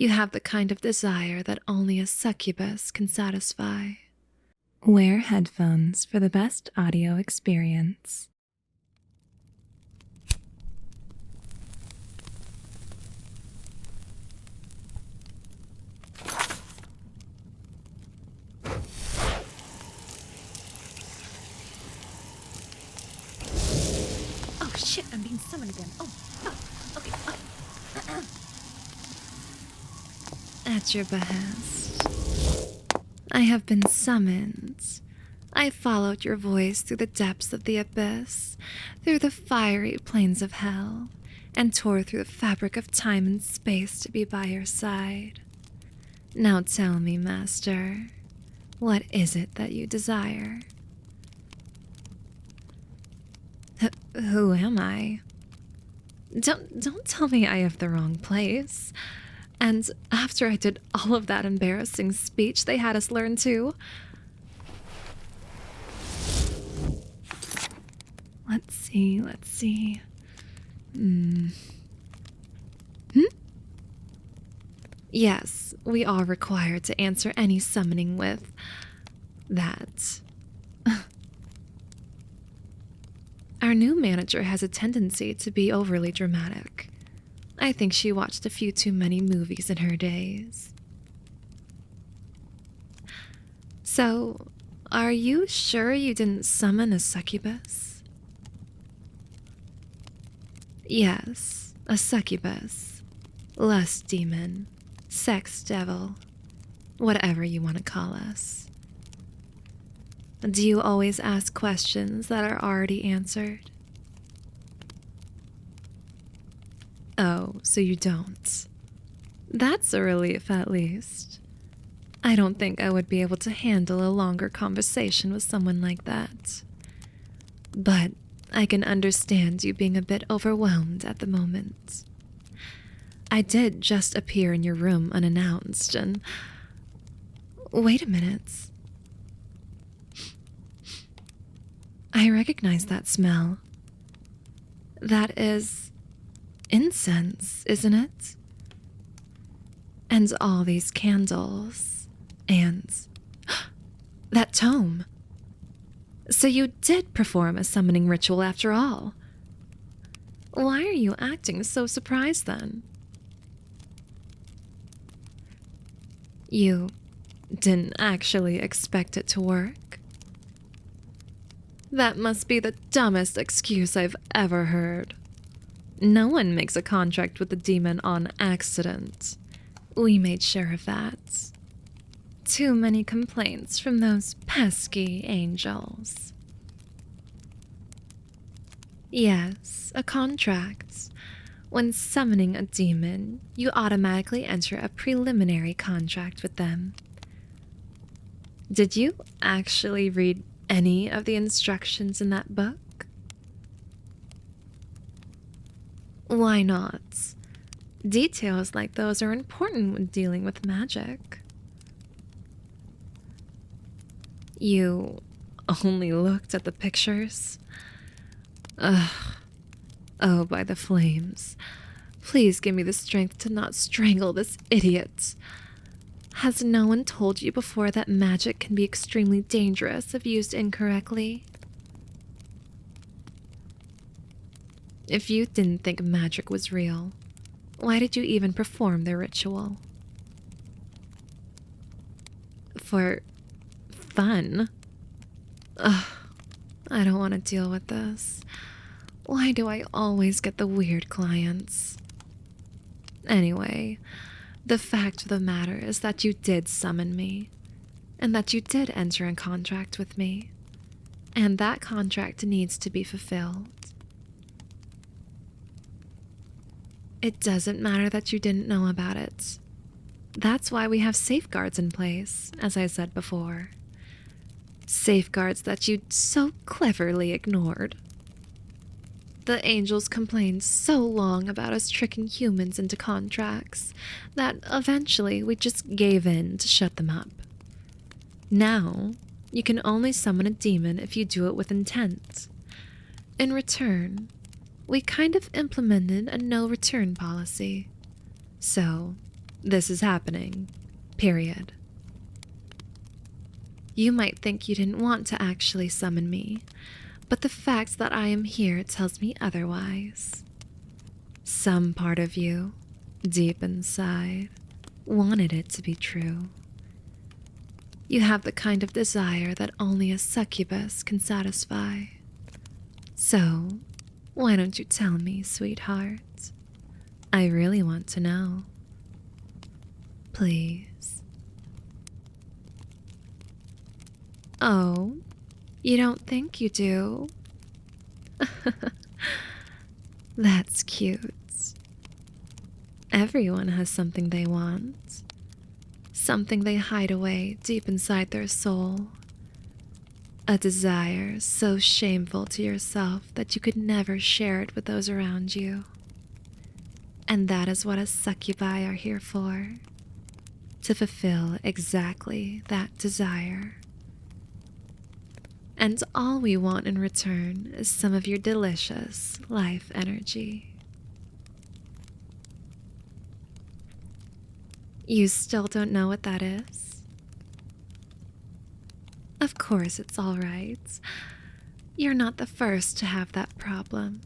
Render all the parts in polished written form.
You have the kind of desire that only a succubus can satisfy. Wear headphones for the best audio experience. Oh shit, I'm being summoned again. Okay. At your behest. I have been summoned. I followed your voice through the depths of the abyss, through the fiery plains of hell, and tore through the fabric of time and space to be by your side. Now tell me, Master, what is it that you desire? Who am I? Don't tell me I have the wrong place. And after I did all of that embarrassing speech they had us learn too. Let's see. Yes, we are required to answer any summoning with that. Our new manager has a tendency to be overly dramatic. I think she watched a few too many movies in her days. So, are you sure you didn't summon a succubus? Yes, a succubus. Lust demon. Sex devil. Whatever you want to call us. Do you always ask questions that are already answered? Oh, so you don't. That's a relief, at least. I don't think I would be able to handle a longer conversation with someone like that. But I can understand you being a bit overwhelmed at the moment. I did just appear in your room unannounced and... Wait a minute. I recognize that smell. That is incense, isn't it? And all these candles, and that tome. So you did perform a summoning ritual after all. Why are you acting so surprised then? You didn't actually expect it to work? That must be the dumbest excuse I've ever heard. No one makes a contract with the demon on accident. We made sure of that. Too many complaints from those pesky angels. Yes, a contract. When summoning a demon, you automatically enter a preliminary contract with them. Did you actually read any of the instructions in that book? Why not? Details like those are important when dealing with magic. You only looked at the pictures? Ugh. Oh, by the flames. Please give me the strength to not strangle this idiot. Has no one told you before that magic can be extremely dangerous if used incorrectly? If you didn't think magic was real, why did you even perform the ritual? For fun? Ugh, I don't want to deal with this. Why do I always get the weird clients? Anyway, the fact of the matter is that you did summon me, and that you did enter a contract with me, and that contract needs to be fulfilled. It doesn't matter that you didn't know about it. That's why we have safeguards in place, as I said before. Safeguards that you so cleverly ignored. The angels complained so long about us tricking humans into contracts that eventually we just gave in to shut them up. Now, you can only summon a demon if you do it with intent. In return, we kind of implemented a no-return policy. So, This is happening. Period. You might think you didn't want to actually summon me, but the fact that I am here tells me otherwise. Some part of you, deep inside, wanted it to be true. You have the kind of desire that only a succubus can satisfy. So, why don't you tell me, sweetheart? I really want to know. Please. Oh, you don't think you do? That's cute. Everyone has something they want. Something they hide away deep inside their soul. A desire so shameful to yourself that you could never share it with those around you. And that is what us succubi are here for. To fulfill exactly that desire. And all we want in return is some of your delicious life energy. You still don't know what that is? Of course it's all right. You're not the first to have that problem.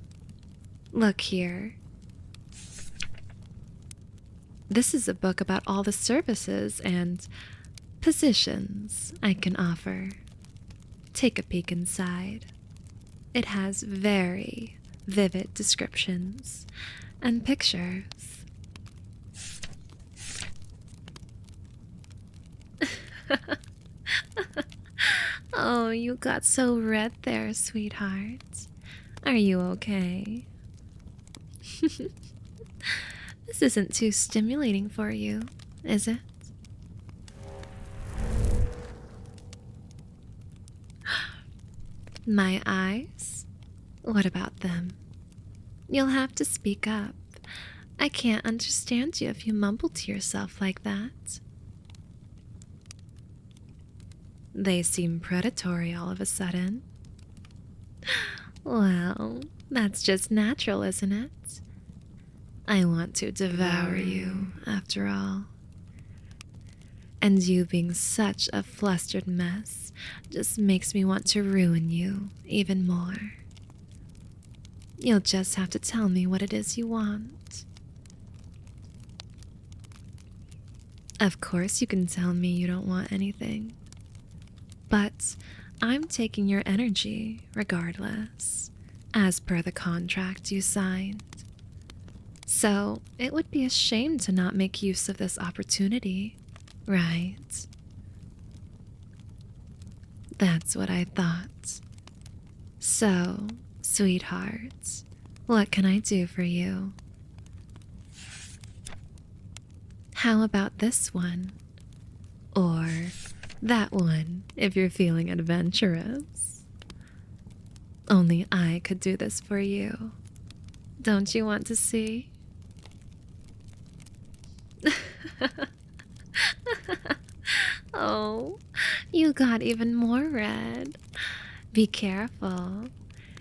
Look here. This is a book about all the services and positions I can offer. Take a peek inside. It has very vivid descriptions and pictures. Oh, you got so red there, sweetheart. Are you okay? This isn't too stimulating for you, is it? My eyes? What about them? You'll have to speak up. I can't understand you if you mumble to yourself like that. They seem predatory all of a sudden. Well, that's just natural, isn't it? I want to devour you, after all. And you being such a flustered mess just makes me want to ruin you even more. You'll just have to tell me what it is you want. Of course you can tell me you don't want anything. But I'm taking your energy regardless, as per the contract you signed. So it would be a shame to not make use of this opportunity, right? That's what I thought. So, sweetheart, what can I do for you? How about this one? Or that one, if you're feeling adventurous. Only I could do this for you. Don't you want to see? Oh, you got even more red. Be careful.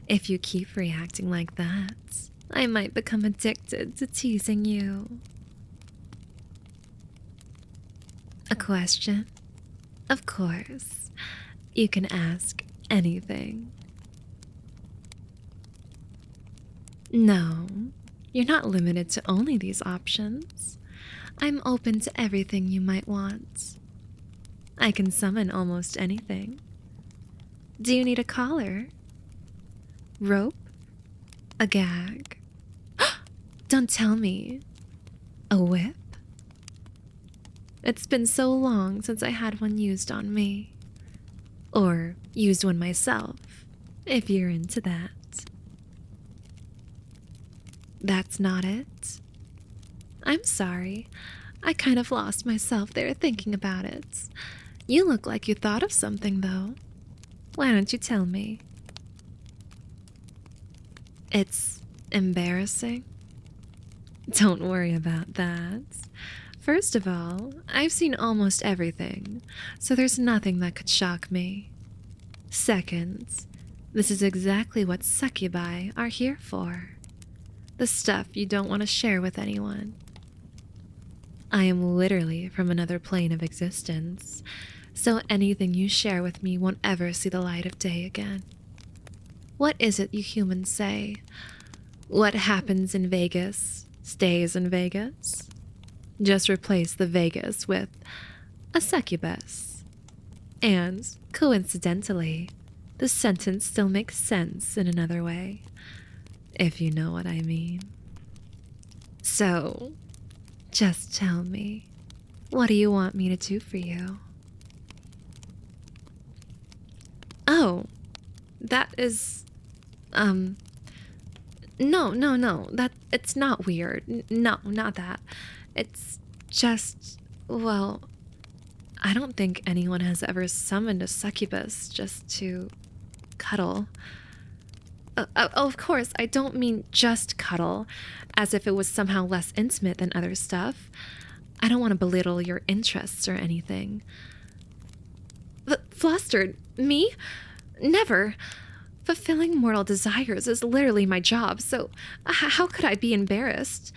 If you keep reacting like that, I might become addicted to teasing you. A question? Of course. You can ask anything. No, you're not limited to only these options. I'm open to everything you might want. I can summon almost anything. Do you need a collar? Rope? A gag? Don't tell me. A whip? It's been so long since I had one used on me. Or used one myself, if you're into that. That's not it? I'm sorry. I kind of lost myself there thinking about it. You look like you thought of something, though. Why don't you tell me? It's embarrassing. Don't worry about that. First of all, I've seen almost everything, so there's nothing that could shock me. Second, this is exactly what succubi are here for. The stuff you don't want to share with anyone. I am literally from another plane of existence, so anything you share with me won't ever see the light of day again. What is it you humans say? What happens in Vegas stays in Vegas? Just replace the Vegas with a succubus. And, coincidentally, the sentence still makes sense in another way, if you know what I mean. So, just tell me, what do you want me to do for you? Oh, that is, no, it's not weird. No, not that. It's just, well, I don't think anyone has ever summoned a succubus just to cuddle. Of course, I don't mean just cuddle, as if it was somehow less intimate than other stuff. I don't want to belittle your interests or anything. Flustered? Me? Never. Fulfilling mortal desires is literally my job, so how could I be embarrassed?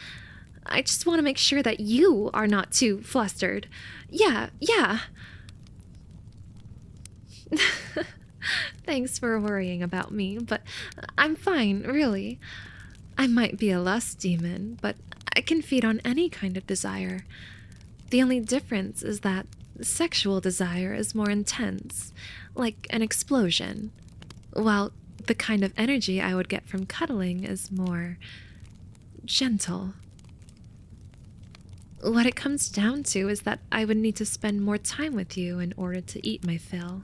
I just want to make sure that you are not too flustered. Yeah. Thanks for worrying about me, but I'm fine, really. I might be a lust demon, but I can feed on any kind of desire. The only difference is that sexual desire is more intense, like an explosion, while the kind of energy I would get from cuddling is more gentle. What it comes down to is that I would need to spend more time with you in order to eat my fill.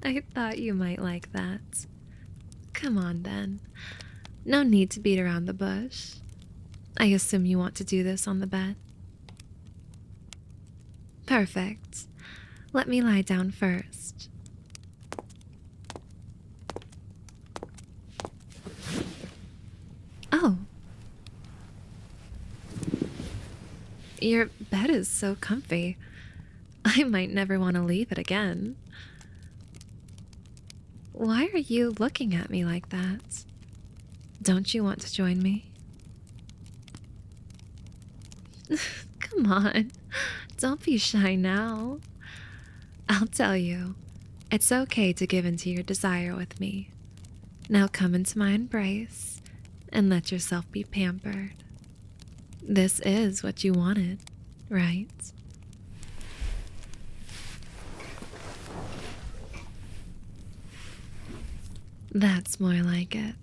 I thought you might like that. Come on, then. No need to beat around the bush. I assume you want to do this on the bed? Perfect. Let me lie down first. Oh. Your bed is so comfy. I might never want to leave it again. Why are you looking at me like that? Don't you want to join me? Come on, don't be shy now. I'll tell you, it's okay to give in to your desire with me. Now come into my embrace and let yourself be pampered. This is what you wanted, right? That's more like it.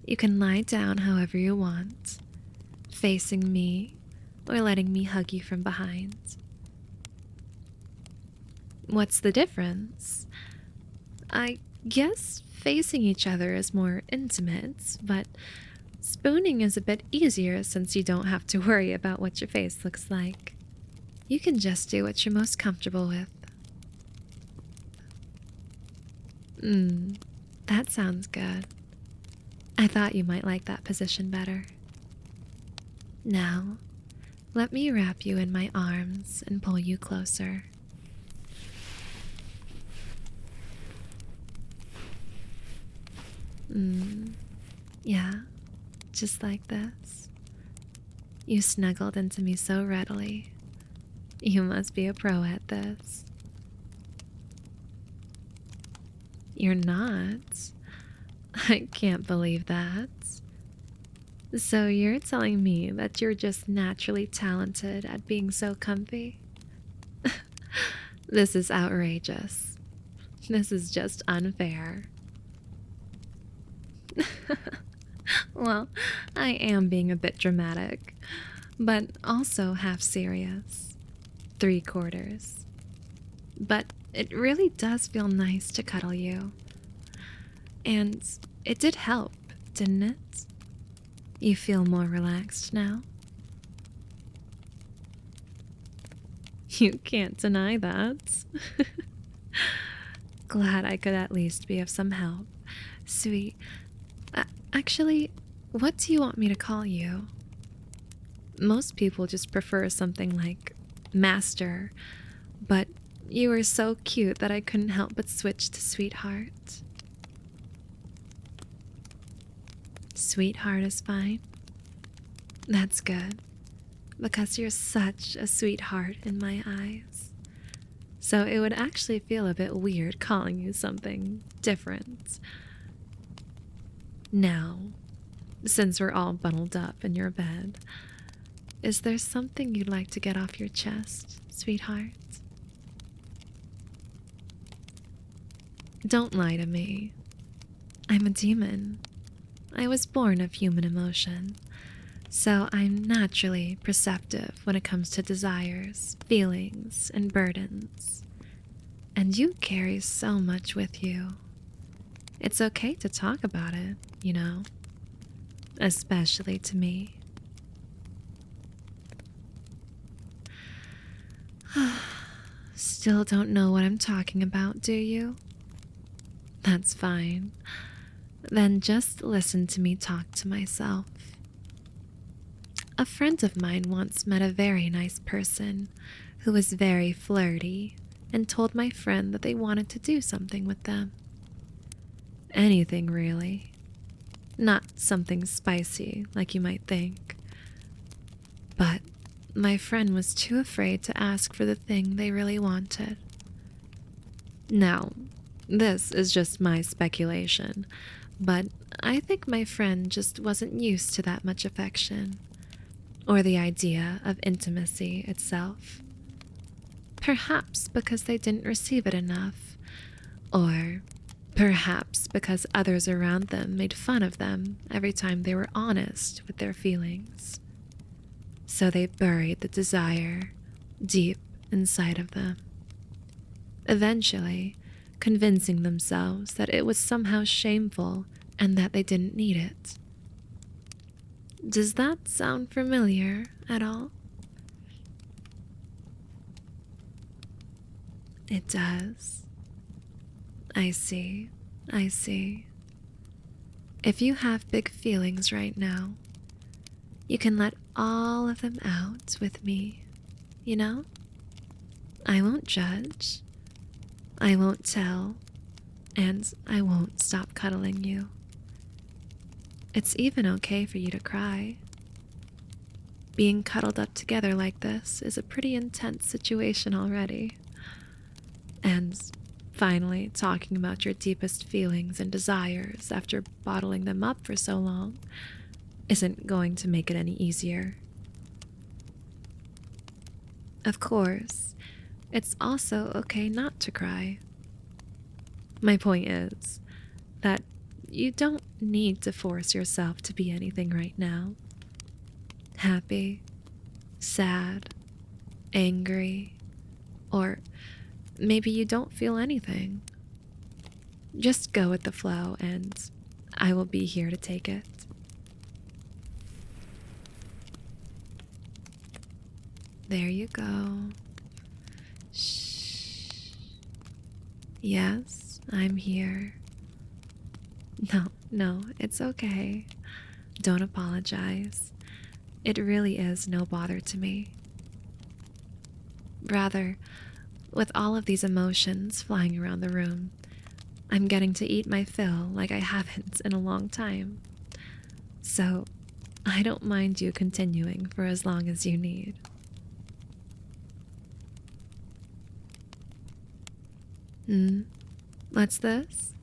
You can lie down however you want, facing me or letting me hug you from behind. What's the difference? I guess facing each other is more intimate, but spooning is a bit easier since you don't have to worry about what your face looks like. You can just do what you're most comfortable with. That sounds good. I thought you might like that position better. Now, let me wrap you in my arms and pull you closer. Yeah, just like this. You snuggled into me so readily. You must be a pro at this. You're not? I can't believe that. So you're telling me that you're just naturally talented at being so comfy? This is outrageous. This is just unfair. Well, I am being a bit dramatic, but also half serious. 3/4. But it really does feel nice to cuddle you. And it did help, didn't it? You feel more relaxed now? You can't deny that. Glad I could at least be of some help. Sweet. Actually, what do you want me to call you? Most people just prefer something like Master, but you were so cute that I couldn't help but switch to Sweetheart. Sweetheart is fine? That's good, because you're such a sweetheart in my eyes. So it would actually feel a bit weird calling you something different. Now, since we're all bundled up in your bed, is there something you'd like to get off your chest, sweetheart? Don't lie to me. I'm a demon. I was born of human emotion, so I'm naturally perceptive when it comes to desires, feelings, and burdens. And you carry so much with you. It's okay to talk about it, you know, especially to me. Still don't know what I'm talking about, do you? That's fine. Then just listen to me talk to myself. A friend of mine once met a very nice person who was very flirty and told my friend that they wanted to do something with them. Anything, really. Not something spicy like you might think. But my friend was too afraid to ask for the thing they really wanted. Now, this is just my speculation, but I think my friend just wasn't used to that much affection, or the idea of intimacy itself. Perhaps because they didn't receive it enough, or perhaps because others around them made fun of them every time they were honest with their feelings. So they buried the desire deep inside of them, eventually convincing themselves that it was somehow shameful and that they didn't need it. Does that sound familiar at all? It does. I see. If you have big feelings right now, you can let all of them out with me, you know? I won't judge. I won't tell, and I won't stop cuddling you. It's even okay for you to cry. Being cuddled up together like this is a pretty intense situation already. And finally, talking about your deepest feelings and desires after bottling them up for so long isn't going to make it any easier. Of course, it's also okay not to cry. My point is that you don't need to force yourself to be anything right now. Happy, sad, angry, or maybe you don't feel anything. Just go with the flow and I will be here to take it. There you go. Shh. Yes, I'm here. No, it's okay. Don't apologize. It really is no bother to me. Rather, with all of these emotions flying around the room, I'm getting to eat my fill like I haven't in a long time. So, I don't mind you continuing for as long as you need. What's this?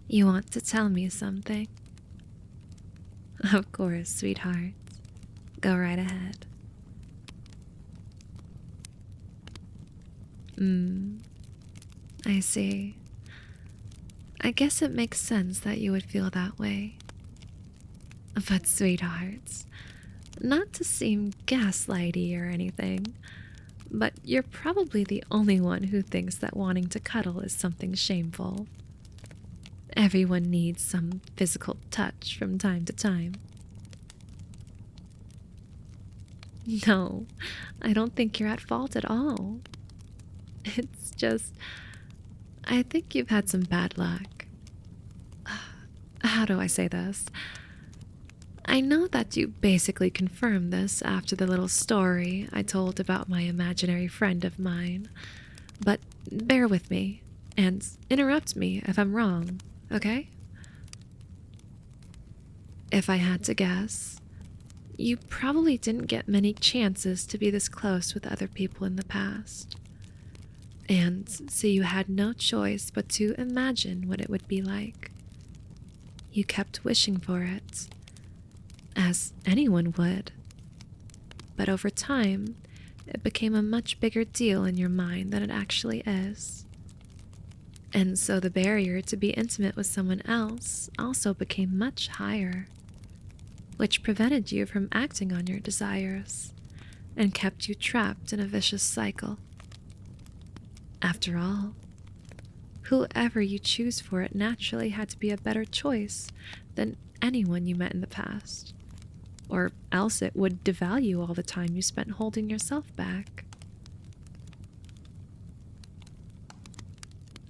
You want to tell me something? Of course, sweetheart. Go right ahead. I see. I guess it makes sense that you would feel that way. But sweethearts, not to seem gaslighty or anything, but you're probably the only one who thinks that wanting to cuddle is something shameful. Everyone needs some physical touch from time to time. No, I don't think you're at fault at all. It's just, I think you've had some bad luck. How do I say this? I know that you basically confirmed this after the little story I told about my imaginary friend of mine, but bear with me and interrupt me if I'm wrong, okay? If I had to guess, you probably didn't get many chances to be this close with other people in the past. And so you had no choice but to imagine what it would be like. You kept wishing for it, as anyone would. But over time, it became a much bigger deal in your mind than it actually is. And so the barrier to be intimate with someone else also became much higher, which prevented you from acting on your desires and kept you trapped in a vicious cycle. After all, whoever you choose for it naturally had to be a better choice than anyone you met in the past, or else it would devalue all the time you spent holding yourself back.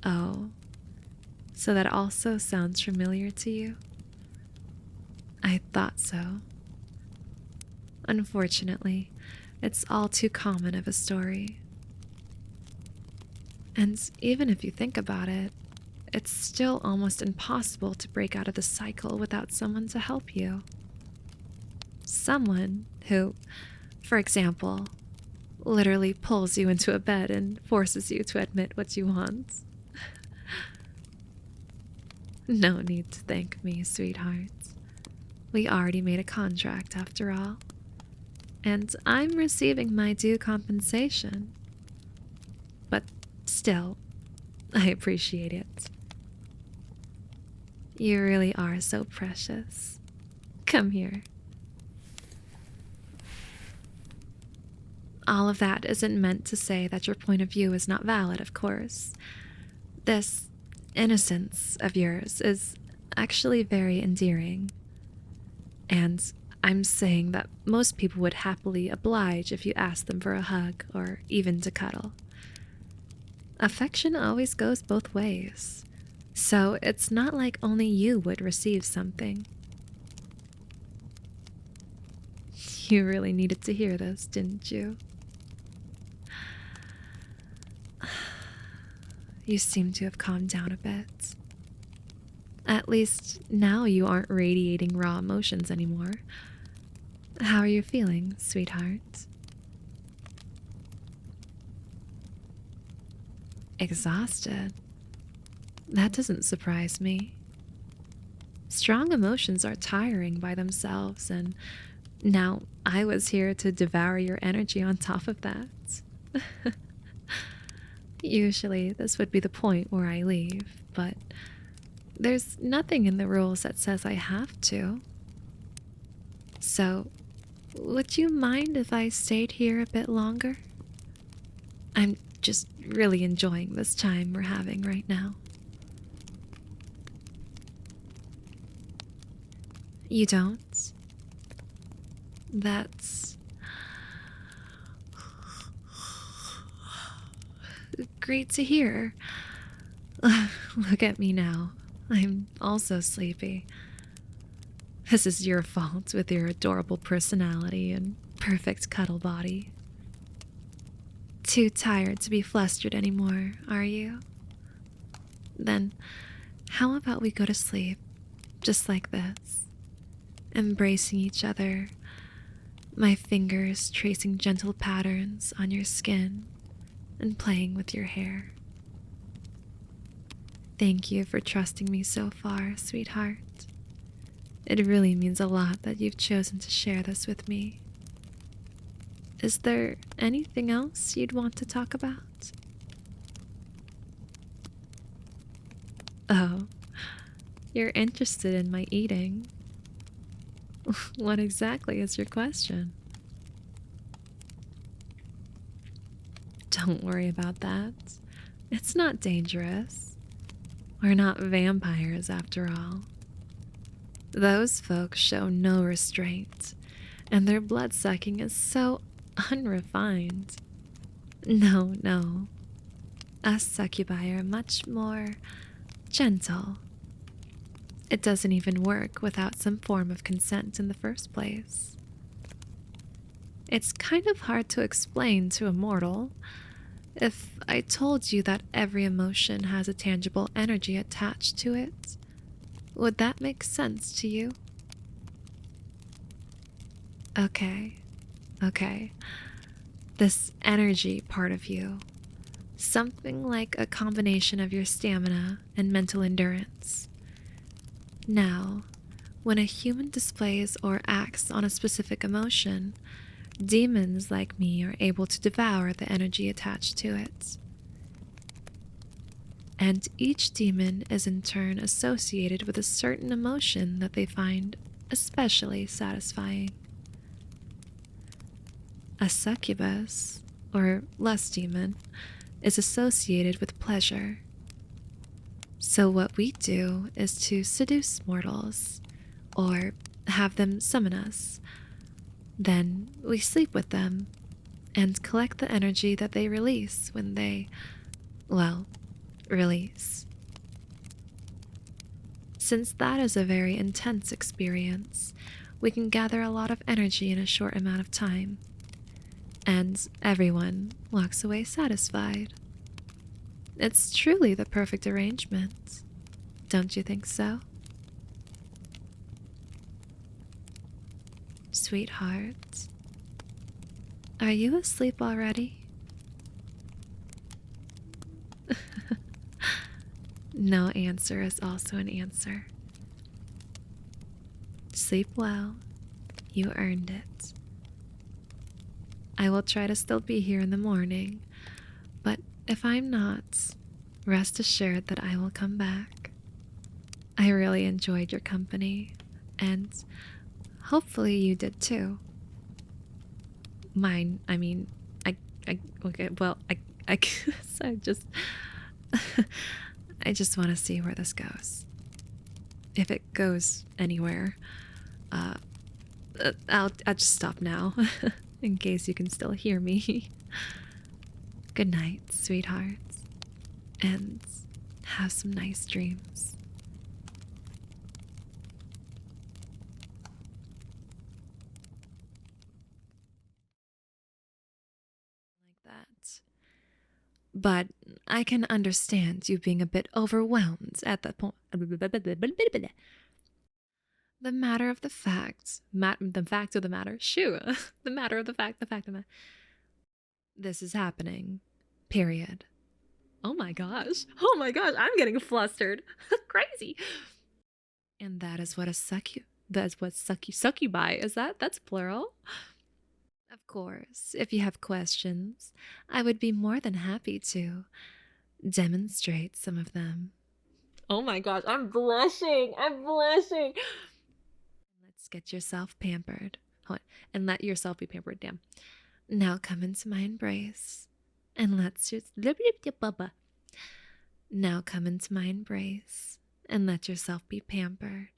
Oh, so that also sounds familiar to you? I thought so. Unfortunately, it's all too common of a story. And even if you think about it, it's still almost impossible to break out of the cycle without someone to help you. Someone who, for example, literally pulls you into a bed and forces you to admit what you want. No need to thank me, sweetheart. We already made a contract after all. And I'm receiving my due compensation. But still, I appreciate it. You really are so precious. Come here. All of that isn't meant to say that your point of view is not valid, of course. This innocence of yours is actually very endearing. And I'm saying that most people would happily oblige if you asked them for a hug or even to cuddle. Affection always goes both ways, so it's not like only you would receive something. You really needed to hear this, didn't you? You seem to have calmed down a bit. At least now you aren't radiating raw emotions anymore. How are you feeling, sweetheart? Exhausted? That doesn't surprise me. Strong emotions are tiring by themselves, and now I was here to devour your energy on top of that. Usually this would be the point where I leave, but there's nothing in the rules that says I have to. So, would you mind if I stayed here a bit longer? I'm just really enjoying this time we're having right now. You don't? That's great to hear. Look at me now. I'm also sleepy. This is your fault with your adorable personality and perfect cuddle body. Too tired to be flustered anymore, are you? Then, how about we go to sleep, just like this, embracing each other, my fingers tracing gentle patterns on your skin and playing with your hair. Thank you for trusting me so far, sweetheart. It really means a lot that you've chosen to share this with me. Is there anything else you'd want to talk about? Oh, you're interested in my eating. What exactly is your question? Don't worry about that. It's not dangerous. We're not vampires after all. Those folks show no restraint, and their blood-sucking is so unrefined. No. Us succubi are much more gentle. It doesn't even work without some form of consent in the first place. It's kind of hard to explain to a mortal. If I told you that every emotion has a tangible energy attached to it, would that make sense to you? Okay, okay. This energy part of you. Something like a combination of your stamina and mental endurance. Now, when a human displays or acts on a specific emotion, demons like me are able to devour the energy attached to it. And each demon is in turn associated with a certain emotion that they find especially satisfying. A succubus, or lust demon, is associated with pleasure. So what we do is to seduce mortals, or have them summon us. Then we sleep with them, and collect the energy that they release when they, well, release. Since that is a very intense experience, we can gather a lot of energy in a short amount of time, and everyone walks away satisfied. It's truly the perfect arrangement. Don't you think so? Sweetheart, are you asleep already? No answer is also an answer. Sleep well. You earned it. I will try to still be here in the morning, but if I'm not, rest assured that I will come back. I really enjoyed your company, and hopefully you did too. Mine, I mean, okay, well, I guess I just, I just want to see where this goes. If it goes anywhere, I'll just stop now, in case you can still hear me. Good night, sweethearts, and have some nice dreams. Like that. But I can understand you being a bit overwhelmed at that point. The matter of the fact, the fact of the matter, shoo, the matter of the fact of the matter. This is happening. Period. Oh my gosh. Oh my gosh, I'm getting flustered. Crazy. And that is what a succubi is. That's plural. Of course, if you have questions, I would be more than happy to demonstrate some of them. Oh my gosh, I'm blushing. I'm blushing. Let's get yourself pampered. Hold on. And let yourself be pampered. Damn. Now come into my embrace. And let's just. Now come into my embrace. And let yourself be pampered.